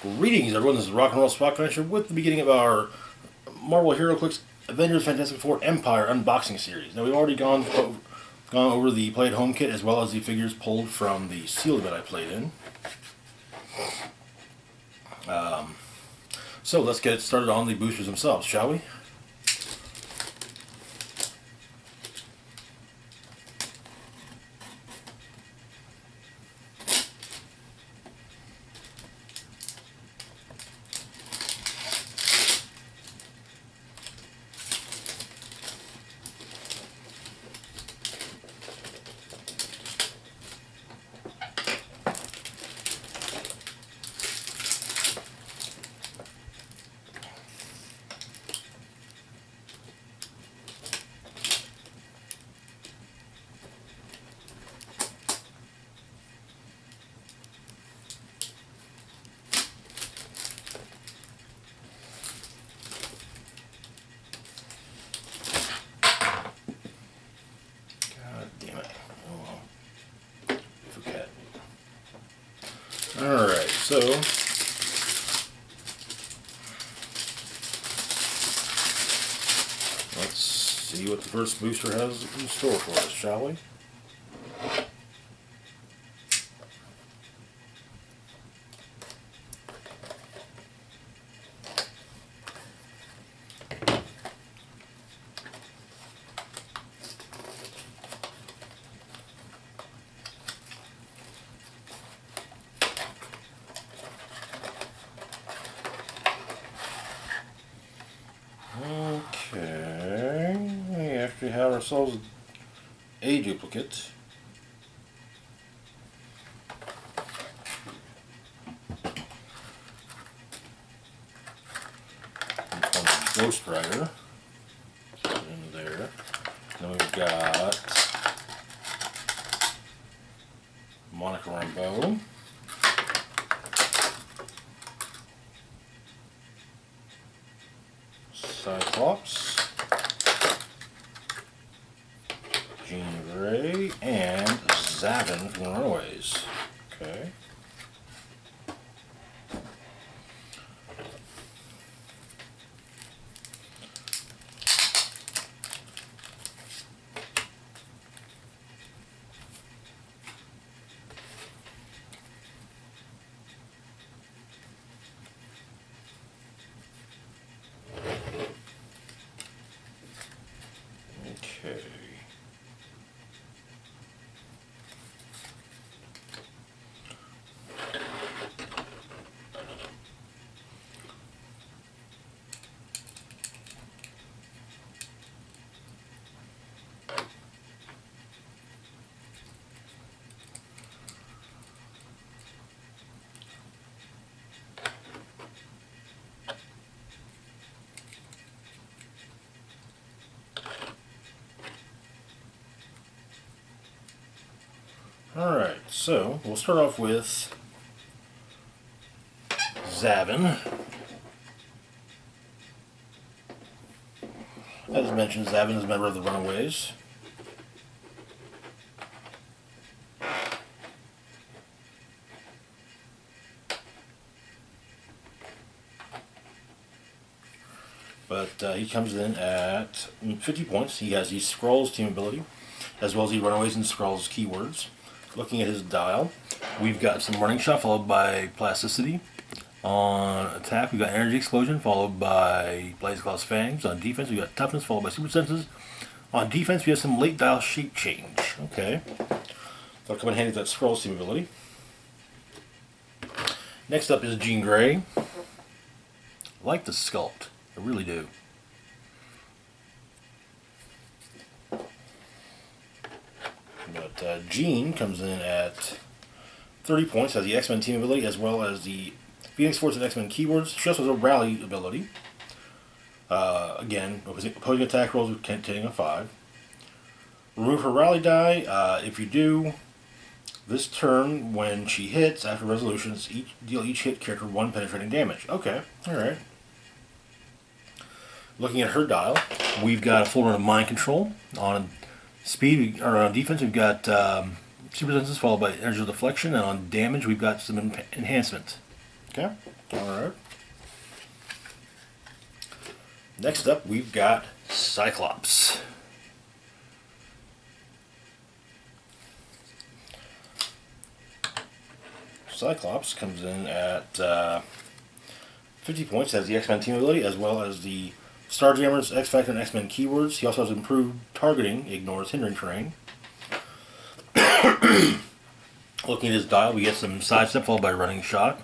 Greetings, everyone. This is Rock and Roll Spot Connection with the beginning of our Marvel HeroClix Avengers Fantastic Four Empyre unboxing series. Now, we've already gone over the Play at Home kit as well as the figures pulled from the sealed that I played in. So let's get started on the boosters themselves, shall we? Alright, so let's see what the first booster has in store for us, shall we? Okay, we actually have ourselves a duplicate. Ghost Rider. Put it in there. Then we've got Rambo. Cyclops, Jean Grey, and Zavin from the Runaways. Okay. Okay. Alright, so we'll start off with Zavin. As mentioned, Zavin is a member of the Runaways. But he comes in at 50 points. He has the Skrulls team ability, as well as the Runaways and Skrulls keywords. Looking at his dial, we've got some Running Shot followed by Plasticity. On attack, we've got Energy Explosion followed by Blaze Claw's Fangs. On defense, we've got Toughness followed by Super Senses. On defense, we have some late dial Shape Change. Okay. That'll come in handy with that Skrulls team ability. Next up is Jean Grey. I like the sculpt. I really do. But Jean comes in at 30 points, has the X-Men team ability as well as the Phoenix Force and X-Men keywords. She also has a rally ability. Again, opposing attack rolls with containing a 5. Remove her rally die. If you do, this turn, when she hits, after resolutions, deal each hit character 1 penetrating damage. Okay, alright. Looking at her dial, we've got a full run of Mind Control. On speed, or on defense, we've got Super Senses followed by Energy Deflection, and on damage, we've got some enhancement. Okay, alright. Next up, we've got Cyclops. Cyclops comes in at 50 points, has the X-Men team ability, as well as the Starjammers, X-Factor, and X-Men keywords. He also has improved targeting, ignores hindering terrain. Looking at his dial, we get some sidestep followed by running shot.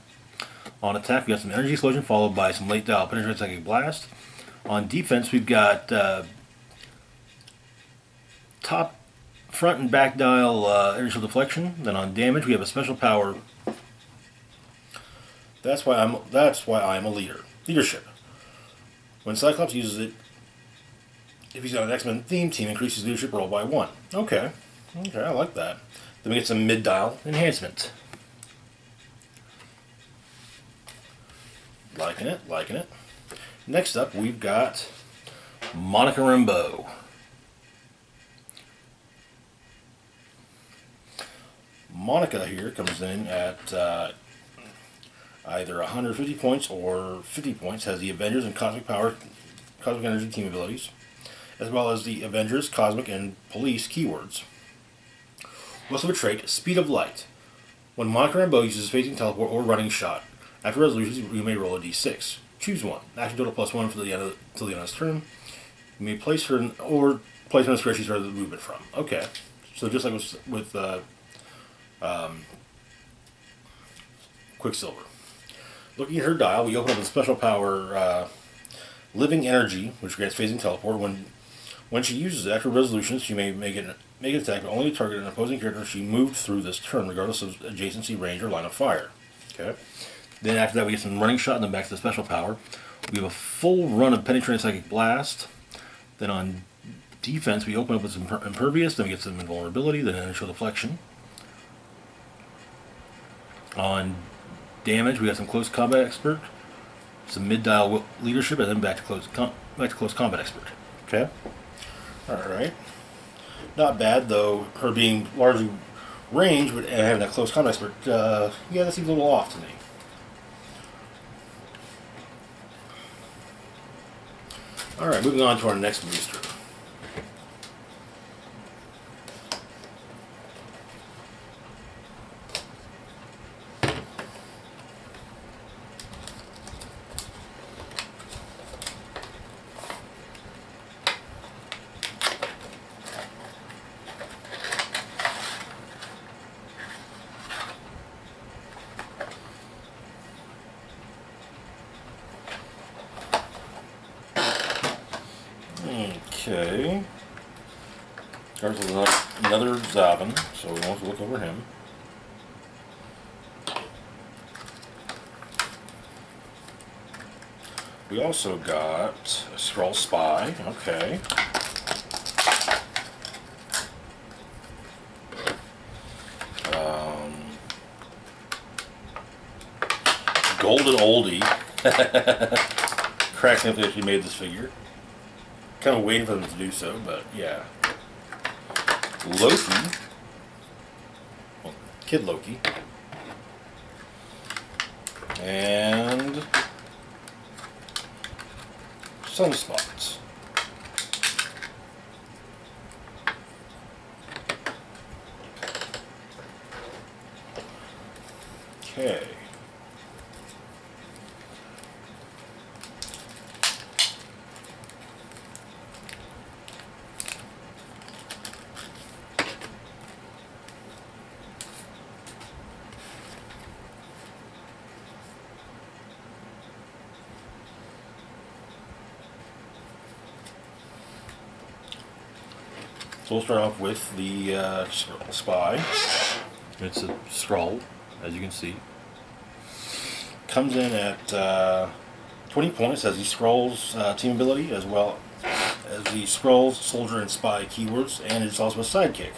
On attack, we got some energy explosion followed by some late dial penetrating psychic blast. On defense, we've got top, front, and back dial energy deflection. Then on damage, we have a special power. That's why I'm a leader. Leadership. When Cyclops uses it, if he's on an X-Men theme team, increases leadership roll by 1. Okay, I like that. Then we get some mid-dial enhancement. Liking it. Next up, we've got Monica Rambeau. Monica here comes in at either 150 points or 50 points, has the Avengers and Cosmic Energy team abilities, as well as the Avengers, Cosmic, and Police keywords. We also have a trait, Speed of Light. When Monica Rambeau uses Phasing Teleport or Running Shot, after resolutions, you may roll a d6. Choose one. Action total +1 till the end of this turn. You may place her in, or place her in a square she started the movement from. Okay. So just like with Quicksilver. Looking at her dial, we open up a special power, Living Energy, which grants Phasing Teleport. When she uses it, after resolutions, she may make an attack, but only target an opposing character she moved through this turn, regardless of adjacency, range, or line of fire. Okay. Then after that, we get some running shot, and then back to the special power. We have a full run of penetrating psychic blast. Then on defense, we open up with some impervious, then we get some invulnerability, then initial deflection. On damage, we got some close combat expert, some mid-dial leadership, and then back to close combat expert. Okay. All right. Not bad though. Her being largely range, but having that close combat expert, yeah, that seems a little off to me. All right, moving on to our next booster. Okay. Starts with another Zavin, so we won't look over him. We also got a Skrull Spy. Okay. Golden Oldie. Cracks me up that she made this figure. Kind of waiting for them to do so, but yeah. Loki. Well, Kid Loki. And Sunspot. Okay. So we'll start off with the Spy. It's a Skrull, as you can see. Comes in at 20 points, has the Skrull's team ability, as well as the Skrull's Soldier and Spy keywords, and it's also a sidekick.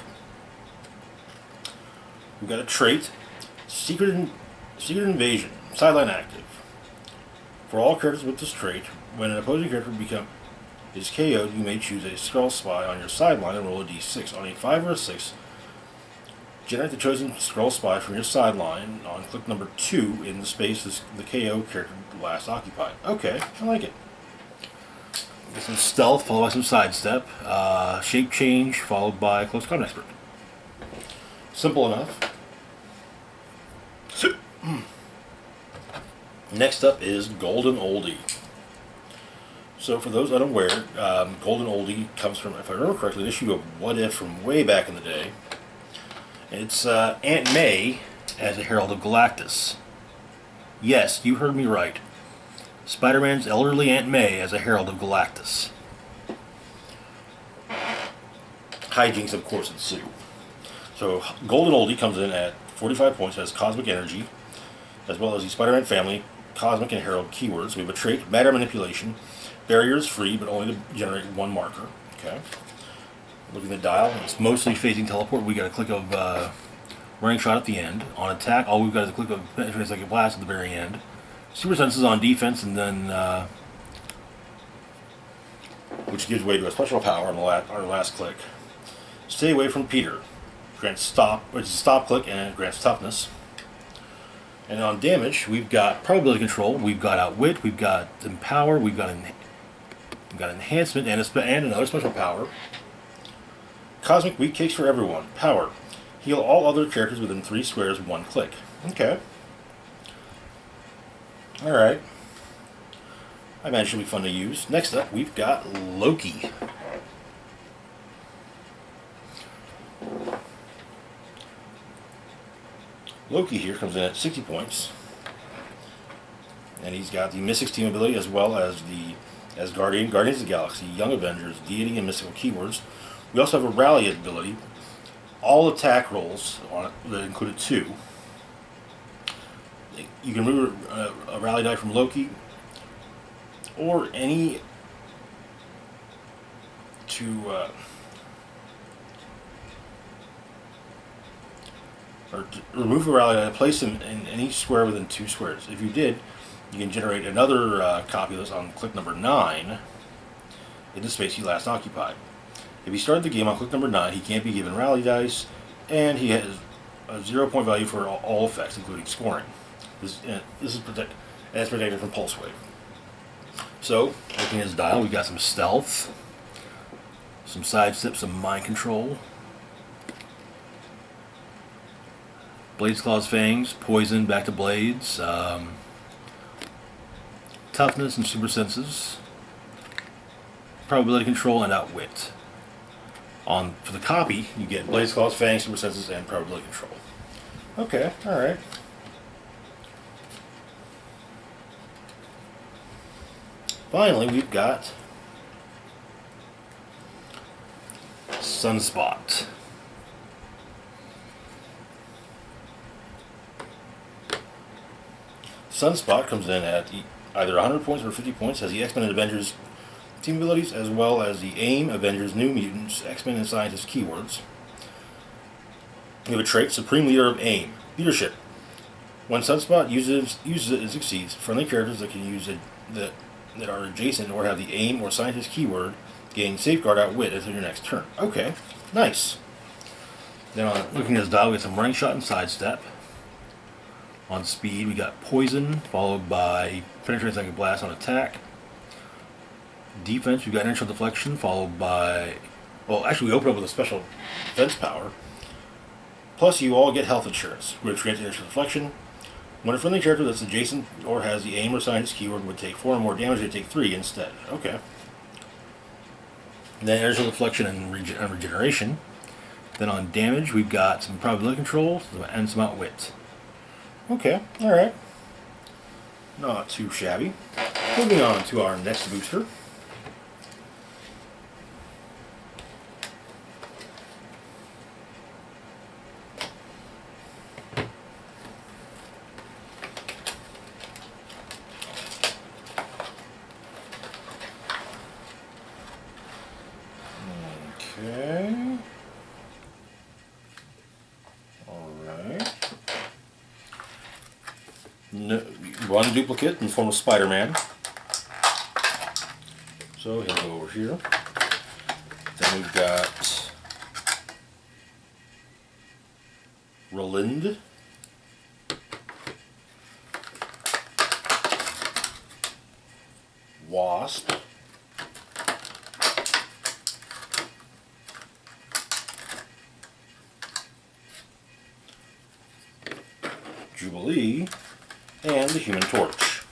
We've got a trait, Secret Invasion, sideline active. For all characters with this trait, when an opposing character is KO'd, you may choose a Skrull Spy on your sideline and roll a d6. On a 5 or a 6, Generate the chosen scroll spy from your sideline on click number 2 in the space the KO character last occupied. Okay, I like it. Get some stealth, followed by some sidestep. Shape change, followed by close combat expert. Simple enough. Next up is Golden Oldie. So for those unaware, Golden Oldie comes from, if I remember correctly, an issue of What If from way back in the day. It's Aunt May as a Herald of Galactus. Yes, you heard me right. Spider-Man's elderly Aunt May as a Herald of Galactus. Hijinks, of course, ensue. So Golden Oldie comes in at 45 points, has Cosmic Energy, as well as the Spider-Man family, Cosmic and Herald keywords. We have a trait, Matter Manipulation. Barrier is free, but only to generate one marker. Okay. Looking at the dial, it's mostly phasing teleport. We got a click of running shot at the end. On attack, all we've got is a click of penetrating blast at the very end. Super senses on defense, and then which gives way to a special power on our last click. Stay away from Peter. Grants stop, which is a stop click, and it grants toughness. And on damage, we've got probability control, we've got outwit, we've got empower, we've got enhancement, and another special power. Cosmic weak kicks for everyone. Power. Heal all other characters within 3 squares, 1 click. Okay. Alright. I imagine it should be fun to use. Next up, we've got Loki. Loki here comes in at 60 points. And he's got the Mystics team ability as well as the Guardians of the Galaxy, Young Avengers, Deity, and Mystical keywords. We also have a Rally ability. All attack rolls on it that included 2. You can remove a Rally die from Loki or any remove a Rally die and place them in any square within 2 squares. If you did, you can generate another copy of this on click number 9 in the space he last occupied. If he started the game on click number 9, he can't be given Rally dice, and he has a 0-point value for all effects, including scoring. This is protected from Pulse Wave. So, looking at his dial, we've got some stealth, some sidestep, some mind control, Blades, Claws, Fangs, Poison, back to Blades, toughness and super senses, probability control, and outwit. For the copy, you get Blades, Claws, Fangs, super senses, and probability control. Okay, alright. Finally, we've got Sunspot. Sunspot comes in at either 100 points or 50 points, has the X-Men and Avengers team abilities, as well as the AIM, Avengers, New Mutants, X-Men, and Scientist keywords. We have a trait, Supreme Leader of AIM. Leadership. When Sunspot uses it and succeeds, friendly characters that can use it that are adjacent or have the AIM or Scientist keyword gain Safeguard Outwit until your next turn. Okay, nice. Then looking at his dial, we get some Running Shot and Sidestep. On speed, we got Poison, followed by Penetrating Psychic Blast on attack. Defense, we got Inertial Deflection, followed by... Well, actually, we open up with a special defense power. Plus, you all get health insurance, which grants Inertial Deflection. When a friendly character that's adjacent or has the AIM or Scientist keyword would take 4 or more damage, they take 3 instead. Okay. Then Inertial Deflection and Regeneration. Then on damage, we've got some Probability Control and some Outwit. Okay, alright. Not too shabby. Moving on to our next booster. Okay. Alright. No, one duplicate in the form of Spider-Man. So he'll go over here. Then we've got Relind, Wasp, Jubilee, and the Human Torch.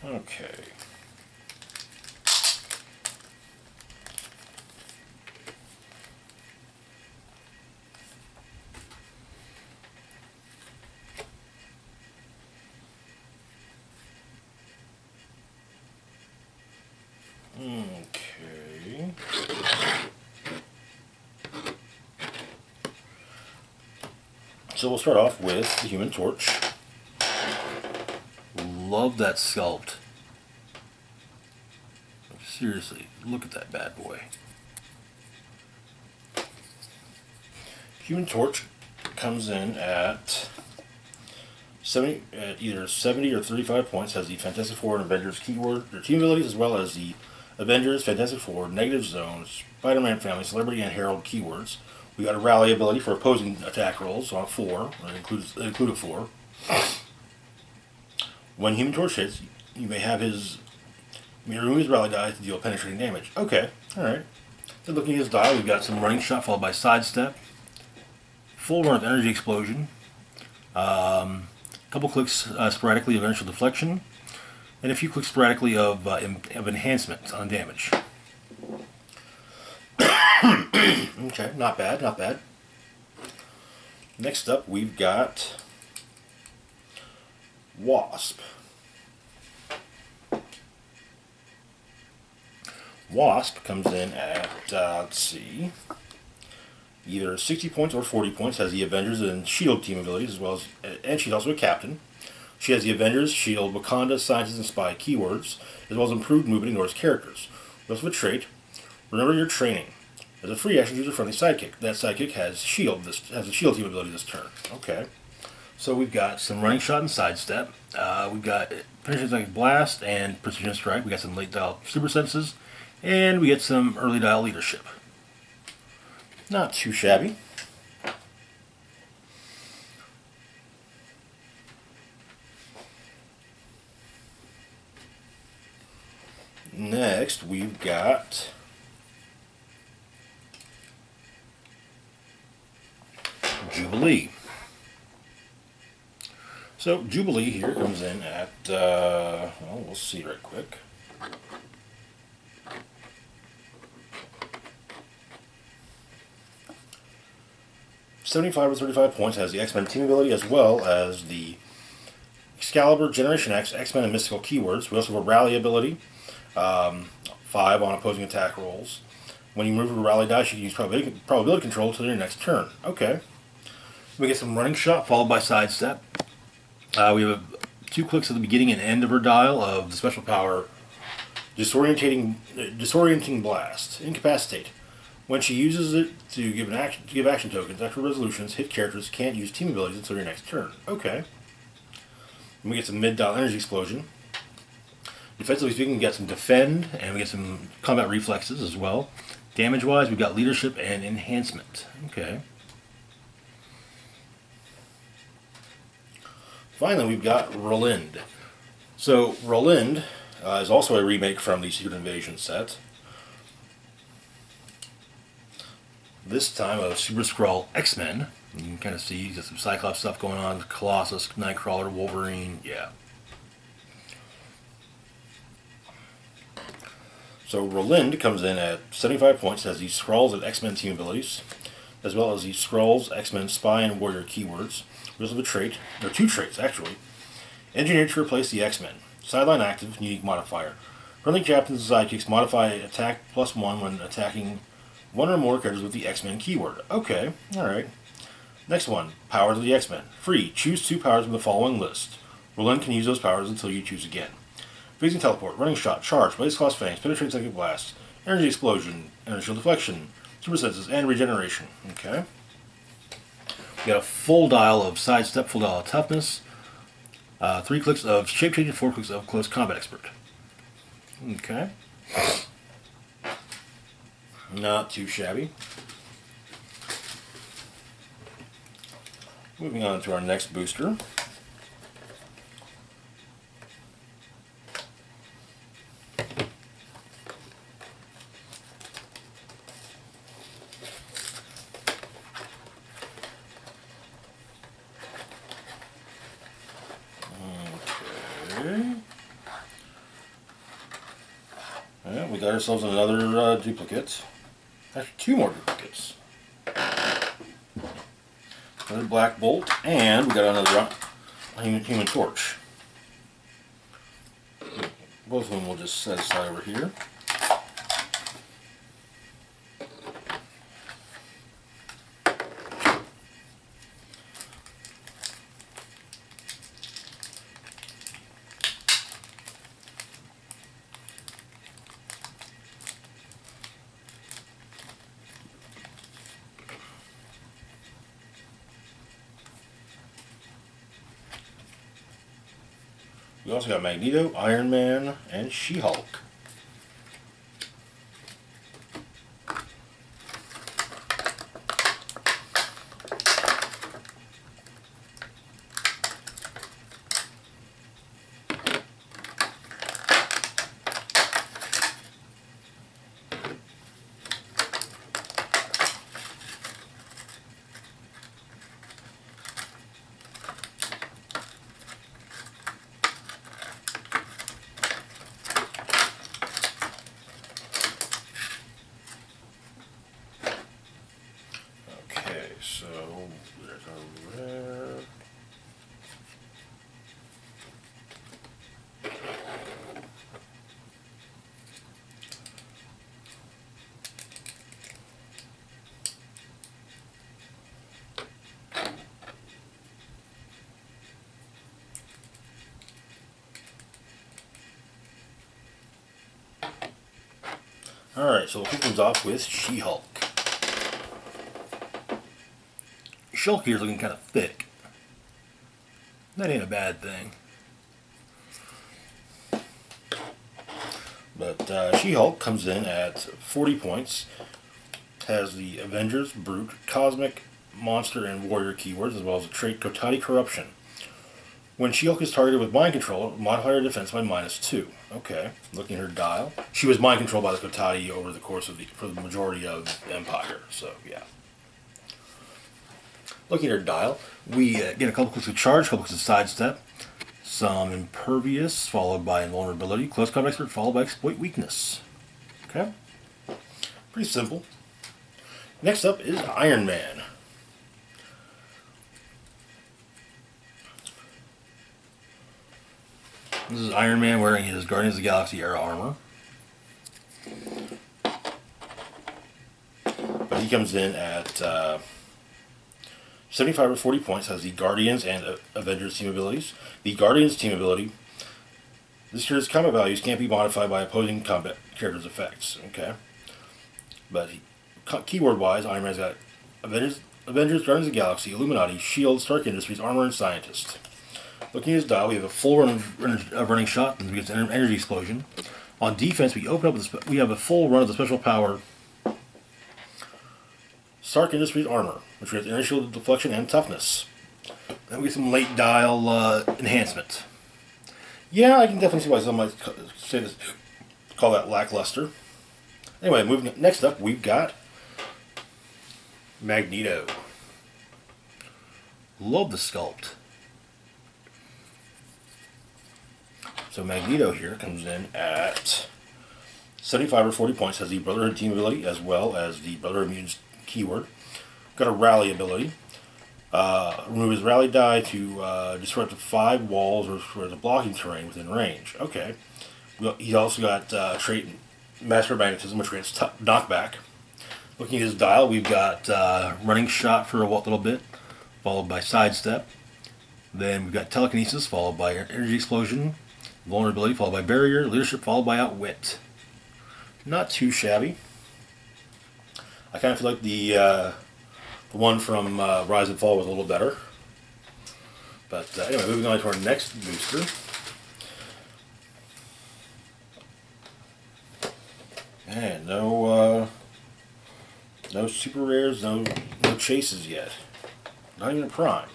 Okay. Okay. So we'll start off with the Human Torch. Love that sculpt. Seriously, look at that bad boy. Human Torch comes in at either 70 or 35 points. Has the Fantastic Four and Avengers keyword or team abilities, as well as the Avengers, Fantastic Four, Negative Zone, Spider-Man Family, Celebrity, and Herald keywords. We got a rally ability for opposing attack rolls on 4, include a 4. When Human Torch hits, you may remove his rally die to deal penetrating damage. Okay, alright. Then looking at his die, we've got some running shot followed by sidestep, full run of energy explosion, couple clicks sporadically of inertial deflection, and a few clicks sporadically of enhancement on damage. Okay, not bad, not bad. Next up, we've got Wasp. Wasp comes in at, let's see, either 60 points or 40 points, has the Avengers and S.H.I.E.L.D. team abilities, as well as, and she's also a captain. She has the Avengers, S.H.I.E.L.D., Wakanda, Scientists, and Spy keywords, as well as improved movement and Norse characters. We also have a trait, remember your training. As a free action, choose a friendly sidekick. That sidekick has S.H.I.E.L.D., has a S.H.I.E.L.D. team ability this turn. Okay. So we've got some running shot and sidestep. We've got finishing like blast and precision strike. We got some late dial super senses, and we get some early dial leadership. Not too shabby. Next, we've got Jubilee. So Jubilee here comes in at, well, we'll see right quick. $75 or 35 points, has the X-Men team ability, as well as the Excalibur, Generation X, X-Men, and Mystical keywords. We also have a rally ability, 5 on opposing attack rolls. When you move a rally dice, you can use probability control until your next turn. Okay. We get some running shot followed by sidestep. We have 2 clicks at the beginning and end of her dial of the special power, disorienting blast, incapacitate. When she uses it to give action tokens, after resolutions, hit characters can't use team abilities until your next turn. Okay. And we get some mid-dial energy explosion. Defensively speaking, we got some defend, and we get some combat reflexes as well. Damage-wise, we've got leadership and enhancement. Okay. Finally, we've got Relind. So, Relind is also a remake from the Secret Invasion set. This time of Super Skrull X-Men. You can kind of see there's some Cyclops stuff going on. Colossus, Nightcrawler, Wolverine, yeah. So Relind comes in at 75 points, has the Skrulls and X-Men team abilities, as well as the Skrulls, X-Men, Spy, and Warrior keywords. We also have a trait, or 2 traits actually. Engineered to replace the X-Men. Sideline active, unique modifier. Friendly captains and sidekicks modify attack +1 when attacking 1 or more characters with the X-Men keyword. Okay, alright. Next one, powers of the X-Men. Free, choose 2 powers from the following list. Relind can use those powers until you choose again. Phasing teleport, running shot, charge, blaze claws fangs, penetrating psychic blast, energy explosion, energy deflection, super senses, and regeneration. Okay. We got a full dial of sidestep, full dial of toughness, 3 clicks of shape change, and 4 clicks of close combat expert. Okay. Not too shabby. Moving on to our next booster. Okay. Yeah, we got ourselves another duplicate. Actually, 2 more duplicates. Another Black Bolt, and we got another Human Torch. Both of them we'll just set aside over here. We also got Magneto, Iron Man, and She-Hulk. So there's our rare. Alright, so we'll kick things off with She-Hulk. She-Hulk here is looking kind of thick. That ain't a bad thing. But She-Hulk comes in at 40 points. Has the Avengers, Brute, Cosmic, Monster, and Warrior keywords, as well as the trait Kotati Corruption. When She-Hulk is targeted with Mind Control, modify her defense by -2. Okay, looking at her dial. She was Mind Controlled by the Kotati over the course of for the majority of Empyre, so yeah. Looking at her dial, we get a couple clicks of charge, a couple clicks of sidestep, some impervious, followed by invulnerability, close combat expert, followed by exploit weakness. Okay? Pretty simple. Next up is Iron Man. This is Iron Man wearing his Guardians of the Galaxy era armor. But he comes in at 75 or 40 points, has the Guardians and Avengers team abilities. The Guardians team ability, this year's combat values can't be modified by opposing combat characters' effects. Okay. But keyword-wise, Iron Man's got Avengers, Guardians of the Galaxy, Illuminati, S.H.I.E.L.D., Stark Industries, Armor, and Scientist. Looking at his dial, we have a full run of running shot, and we get an energy explosion. On defense, we open up with we have a full run of the special power Stark Industries Armor, which has initial deflection and toughness. Then we get some late dial enhancement. Yeah, I can definitely see why some might say this, call that lackluster. Anyway, moving next up, we've got Magneto. Love the sculpt. So Magneto here comes in at 75 or 40 points, has the Brotherhood team ability as well as the Brotherhood mutants keyword. Got a rally ability. Remove his rally die to destroy up to 5 walls or the blocking terrain within range. Okay. He's also got trait Master Magnetism, which grants knockback. Looking at his dial, we've got running shot for a little bit, followed by sidestep. Then we've got telekinesis, followed by energy explosion, vulnerability, followed by barrier, leadership, followed by outwit. Not too shabby. I kind of feel like the one from Rise and Fall was a little better. But anyway, moving on to our next booster. And no No super rares, no chases yet. Not even a prime.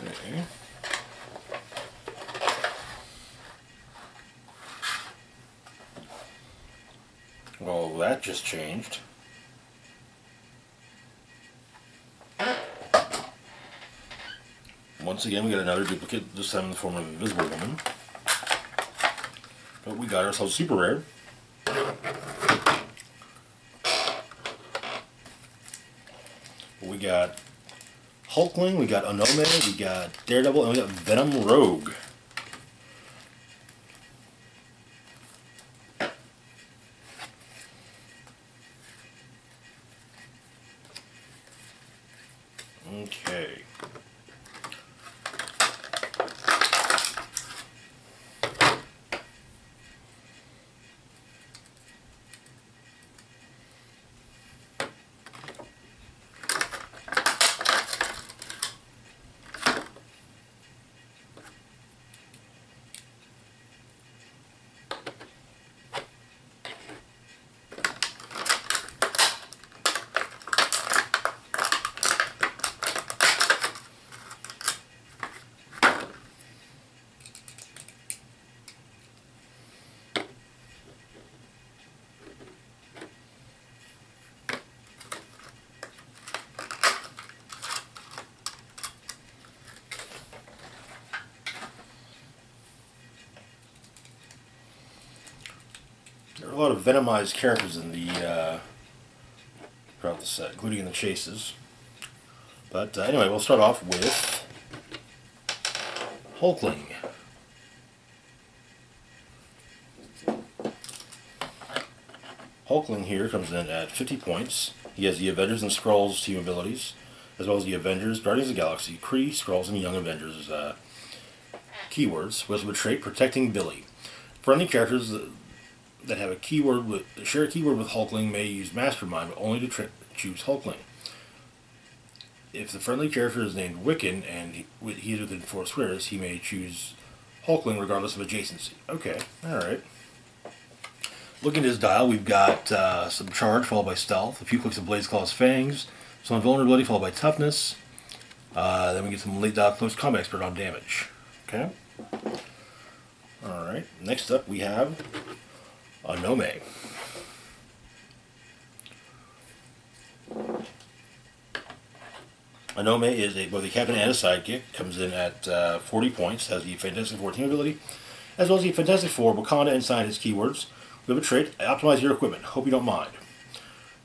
Okay. Well, that just changed. Once again, we got another duplicate, this time in the form of Invisible Woman. But we got ourselves super rare. We got Hulkling, we got Nome, we got Daredevil, and we got Venom Rogue. Okay. There are a lot of Venomized characters in the throughout the set, including in the chases. But anyway, we'll start off with Hulkling. Hulkling here comes in at 50 points. He has the Avengers and Skrulls team abilities, as well as the Avengers, Guardians of the Galaxy, Kree, Skrulls, and Young Avengers keywords. We also have a trait, Protecting Billy. Friendly characters that have a keyword share a keyword with Hulkling may use Mastermind, but only to choose Hulkling. If the friendly character is named Wiccan and he is within 4 squares, he may choose Hulkling regardless of adjacency. Okay, alright. Looking at his dial, we've got some Charge followed by Stealth, a few clicks of Blaze Claw's Fangs, some Invulnerability followed by Toughness, then we get some late dial Close Combat Expert on damage. Okay? Alright, next up we have a Nome. A Nome is both a captain and a sidekick. Comes in at 40 points. Has the Fantastic Four team ability, as well as the Fantastic Four Wakanda and scientist keywords. We have a trait, Optimize your equipment. Hope you don't mind.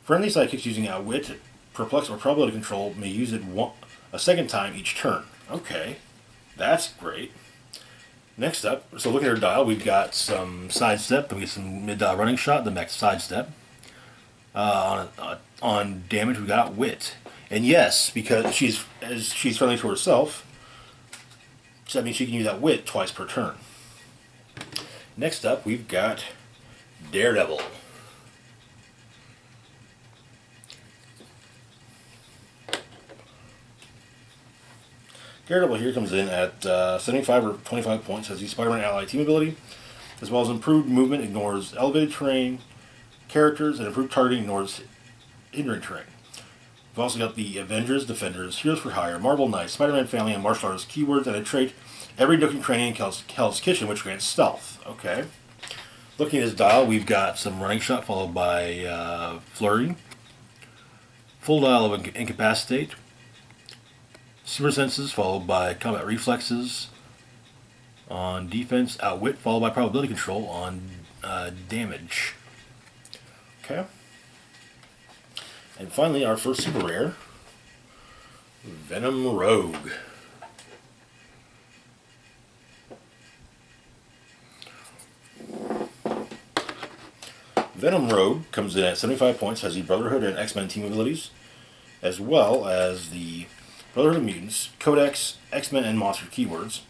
Friendly sidekicks using Outwit, Perplex, or Probability Control may use it a second time each turn. Okay, that's great. Next up, so look at our dial, we've got some sidestep, we get some mid-dial running shot, the next sidestep. On damage, we got wit. And yes, because she's friendly to herself, so that means she can use that wit twice per turn. Next up, we've got Daredevil. Daredevil here comes in at 75 or 25 points, has the Spider-Man ally team ability, as well as improved movement, ignores elevated terrain, characters, and improved targeting, ignores hindering terrain. We've also got the Avengers, Defenders, Heroes for Hire, Marvel Knights, Spider-Man Family, and Martial Artists keywords, and a trait, Every Nook and Cranny in Hell's Kitchen, which grants Stealth. Okay. Looking at his dial, we've got some Running Shot followed by Flurry, full dial of Incapacitate, Super Senses followed by Combat Reflexes on defense, Outwit followed by Probability Control on damage. Okay. And finally, our first super rare, Venom Rogue. Venom Rogue comes in at 75 points, has the Brotherhood and X-Men team abilities, as well as the Brotherhood of Mutants, Codex, X-Men, and Monster keywords.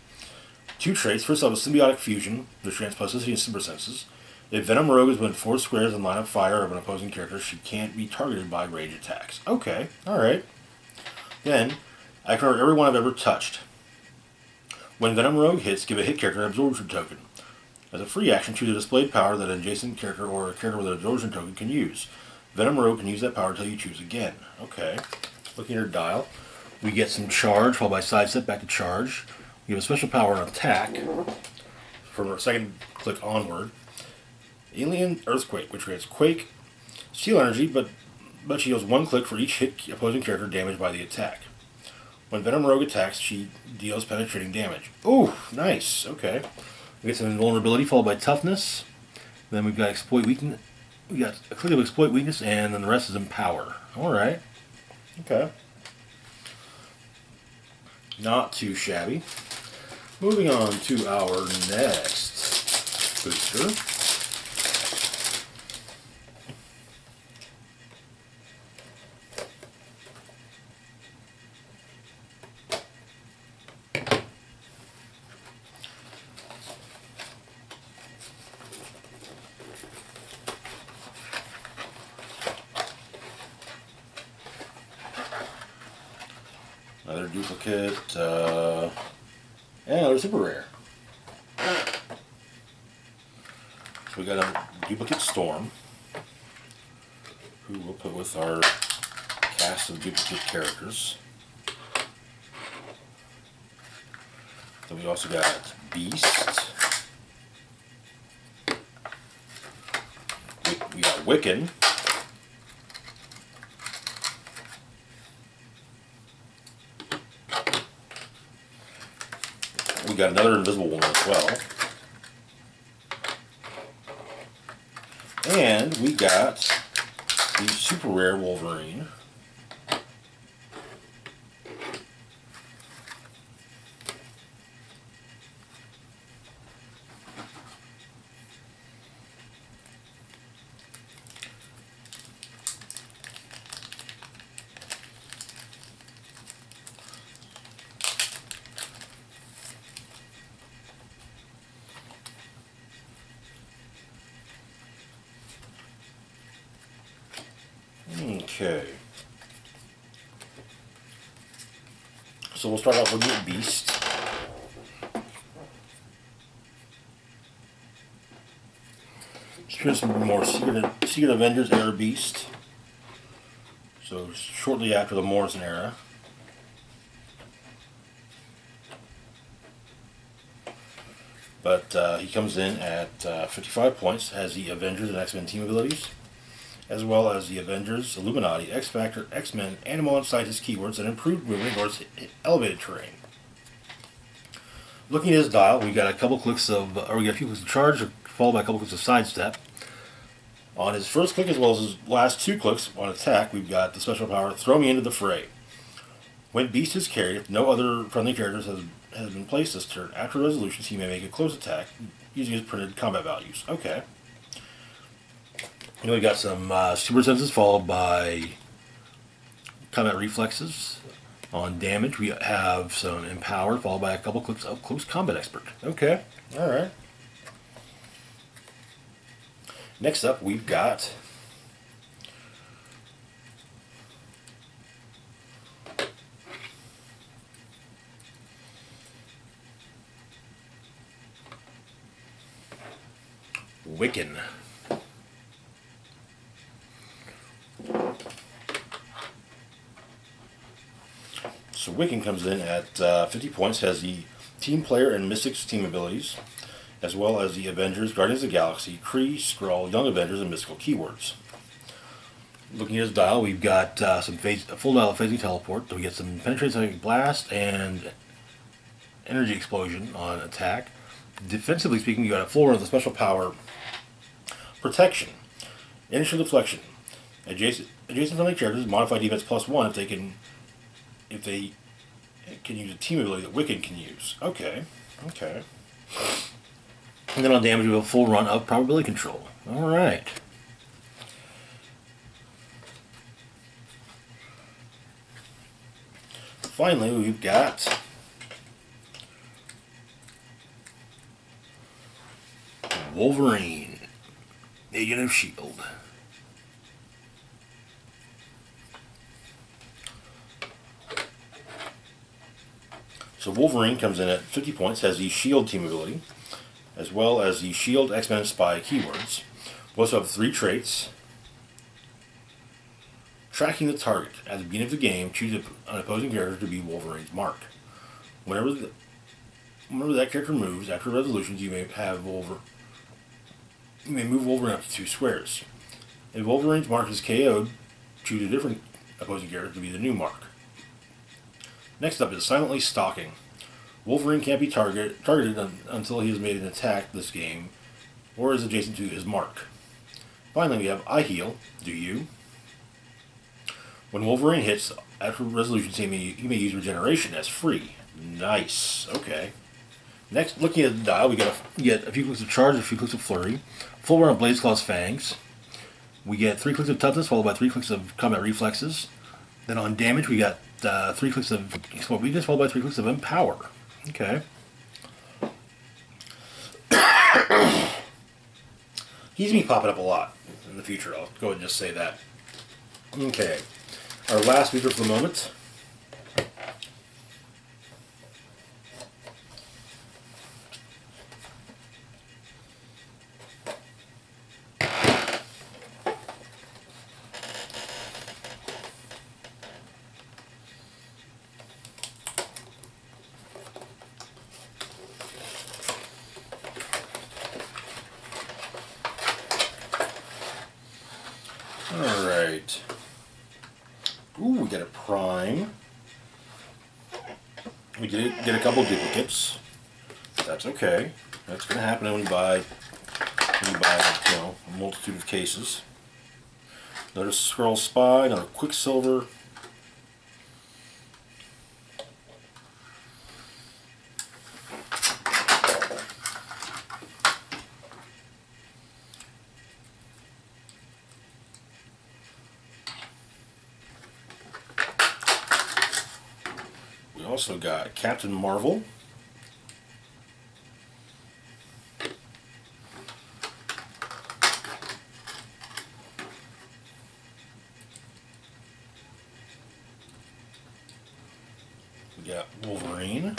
2 traits. First off, a Symbiotic Fusion, which grants Plasticity and Super Senses. If Venom Rogue is within 4 squares in line of fire of an opposing character, she can't be targeted by range attacks. Okay, alright. Then, I can remember everyone I've ever touched. When Venom Rogue hits, give a hit character an absorption token. As a free action, choose a displayed power that an adjacent character or a character with an absorption token can use. Venom Rogue can use that power until you choose again. Okay. Looking at her dial, we get some charge, followed by sidestep back to charge. We have a special power on attack from our second click onward. Alien Earthquake, which grants Quake, Steel Energy, but she deals one click for each hit opposing character damaged by the attack. When Venom Rogue attacks, she deals penetrating damage. Ooh, nice. Okay. We get some invulnerability followed by toughness. Then we've got exploit weakness. We got a click of exploit weakness, and then the rest is empower. All right. Okay. Not too shabby. Moving on to our next booster. Another duplicate, and another super rare. So we got a duplicate Storm, who we'll put with our cast of duplicate characters. Then we also got Beast. We got Wiccan. We got another Invisible Woman as well. And we got the super rare Wolverine. Okay. So we'll start off with the Beast. Here's some more Secret Avengers era Beast. So shortly after the Morrison era. But he comes in at 55 points, has the Avengers and X-Men team abilities, as well as the Avengers, Illuminati, X-Factor, X-Men, Animal and Scientist keywords, and improved movement or elevated terrain. Looking at his dial, we got a couple clicks of, or we got a few clicks of charge, followed by a couple clicks of sidestep. On his first click, as well as his last two clicks on attack, we've got the special power, Throw Me Into the Fray. When Beast is carried, if no other friendly characters has been placed this turn, after resolutions, he may make a close attack using his printed combat values. Okay. And we got some super senses followed by combat reflexes. On damage, we have some empower followed by a couple clicks of close combat expert. Okay, all right. Next up, we've got Wiccan. So Wiccan comes in at 50 points, has the Team Player and Mystics team abilities, as well as the Avengers, Guardians of the Galaxy, Kree, Skrull, Young Avengers, and mystical keywords. Looking at his dial, we've got a full dial of phasing teleport, so we get some penetrating psychic blast and energy explosion on attack. Defensively speaking, we got a full run of the special power protection, initial deflection. Adjacent friendly characters modify defense +1 if they can use a team ability that Wiccan can use. Okay, okay. And then on damage, we have a full run of probability control. All right. Finally, we've got Wolverine, Agent of S.H.I.E.L.D. So Wolverine comes in at 50 points, has the Shield team ability, as well as the Shield, X-Men, and Spy keywords. We also have 3 traits. Tracking the target. At the beginning of the game, choose an opposing character to be Wolverine's mark. Whenever that character moves, after resolutions, you may move Wolverine up to 2 squares. If Wolverine's mark is KO'd, choose a different opposing character to be the new mark. Next up is Silently Stalking. Wolverine can't be targeted until he has made an attack this game, or is adjacent to his mark. Finally, we have I Heal, Do You? When Wolverine hits, after resolutions, he may use regeneration as free. Nice. Okay. Next, looking at the dial, we get a few clicks of charge, a few clicks of flurry, full run of Blaze Claw's fangs. We get 3 clicks of toughness, followed by 3 clicks of combat reflexes. Then on damage, we got 3 clicks of exploit weakness, followed by 3 clicks of empower. Okay. He's going to be popping up a lot in the future. I'll go ahead and just say that. Okay. Our last feature for the moment. Alright. Ooh, we get a prime. We did get a couple duplicates. That's okay. That's going to happen when you buy a multitude of cases. Another Skrull Spy, another Quicksilver. We also got Captain Marvel. We got Wolverine.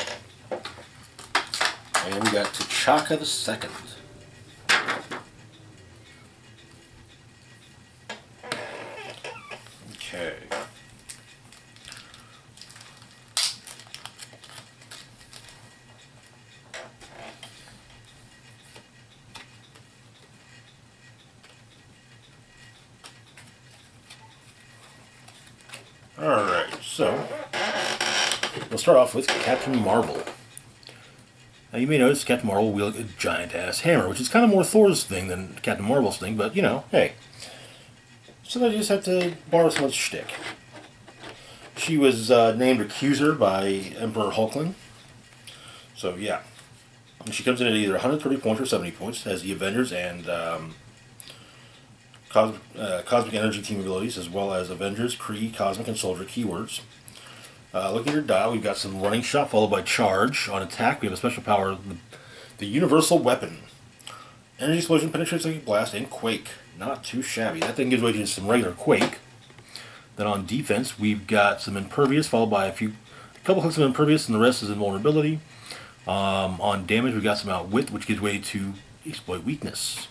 And we got T'Chaka the Second. Okay. Alright, so we'll start off with Captain Marvel. Now you may notice Captain Marvel wields a giant-ass hammer, which is kind of more Thor's thing than Captain Marvel's thing, but you know, hey. Sometimes you just have to borrow someone's shtick. She was named Accuser by Emperor Hulkling. So yeah. And she comes in at either 130 points or 70 points, has the Avengers and Cosmic Energy team abilities, as well as Avengers, Kree, Cosmic, and Soldier keywords. Looking at your dial, we've got some Running Shot followed by Charge. On attack, we have a special power, the Universal Weapon. Energy Explosion, Penetrates like a Blast, and Quake. Not too shabby. That thing gives way to some regular Quake. Then on defense, we've got some Impervious followed by a couple clicks of Impervious, and the rest is Invulnerability. On damage, we've got some Outwit, which gives way to Exploit Weakness.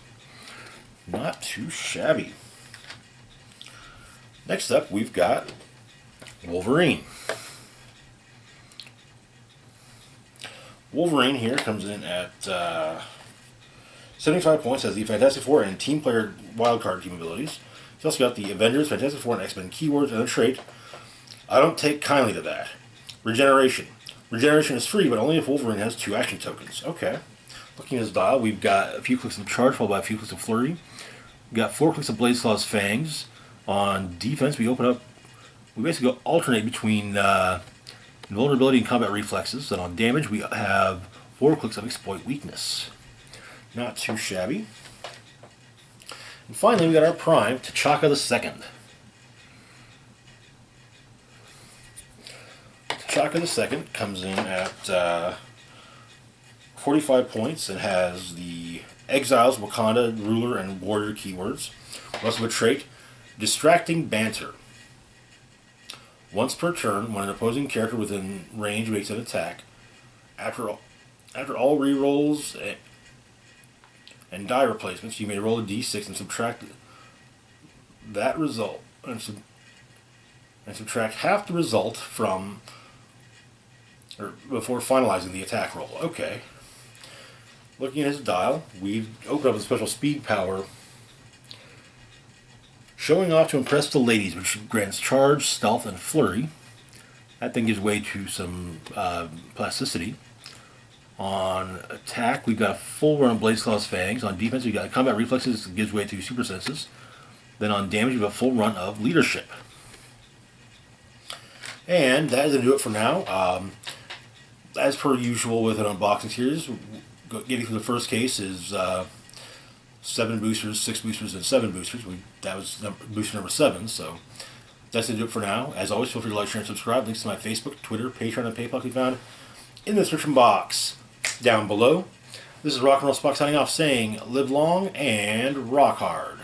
Not too shabby. Next up, we've got Wolverine. Wolverine here comes in at 75 points, has the Fantastic Four and Team Player Wildcard team abilities. He's also got the Avengers, Fantastic Four, and X-Men keywords and a trait. I don't take kindly to that. Regeneration. Regeneration is free, but only if Wolverine has 2 action tokens. Okay. Looking at his dial, we've got a few clicks of Charge, followed by a few clicks of Flurry. We've got 4 clicks of Blaze Claw's Fangs. On defense, we basically alternate between Invulnerability and Combat Reflexes. Then on damage, we have 4 clicks of Exploit Weakness. Not too shabby. And finally, we got our Prime, T'Chaka the Second. T'Chaka the Second comes in at 45 points and has the Exiles, Wakanda, Ruler, and Warrior keywords. We also have a trait, Distracting Banter. Once per turn, when an opposing character within range makes an attack, After all rerolls and die replacements, you may roll a d6 and subtract that result, and subtract half the result from, or before finalizing the attack roll. Okay. Looking at his dial, we've opened up a special speed power. Showing off to impress the ladies, which grants charge, stealth, and flurry. That thing gives way to some plasticity. On attack, we've got a full run of Blaze Claw's Fangs. On defense, we've got combat reflexes, gives way to super senses. Then on damage, we've got a full run of leadership. And that is going to do it for now. As per usual with an unboxing series, getting through the first case is 7 boosters, 6 boosters, and 7 boosters. That was booster number 7, so that's going to do it for now. As always, feel free to like, share, and subscribe. Links to my Facebook, Twitter, Patreon, and PayPal can be found in the description box down below. This is Rock and Roll Spock signing off, saying live long and rock hard.